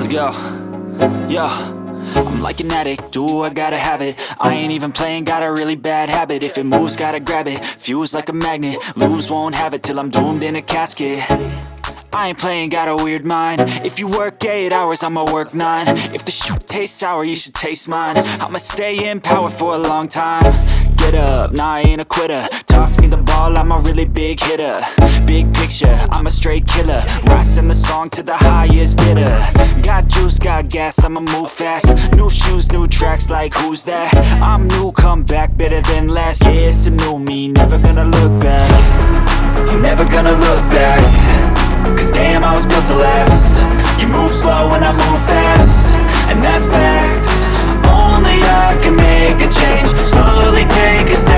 Let's go. Yo, I'm like an addict, do I gotta have it. I ain't even playing, got a really bad habit. If it moves, gotta grab it, fuse like a magnet. Lose, won't have it till I'm doomed in a casket. I ain't playing, got a weird mind. If you work 8 hours, I'ma work 9. If the shit tastes sour, you should taste mine. I'ma stay in power for a long time. Get up, nah, I ain't a quitter. Toss me the ball, I'm a really big hitter. Big picture, I'm a straight killer. Rising the song to the highest bidder. Got juice, got gas, I'ma move fast. New shoes, new tracks, like who's that? I'm new, come back, better than last. Yeah, it's a new me, never gonna look back. I'm never gonna look back. Cause damn, I was built to last. You move slow and I move fast, and that's facts. Only I can make a change. Slowly take a step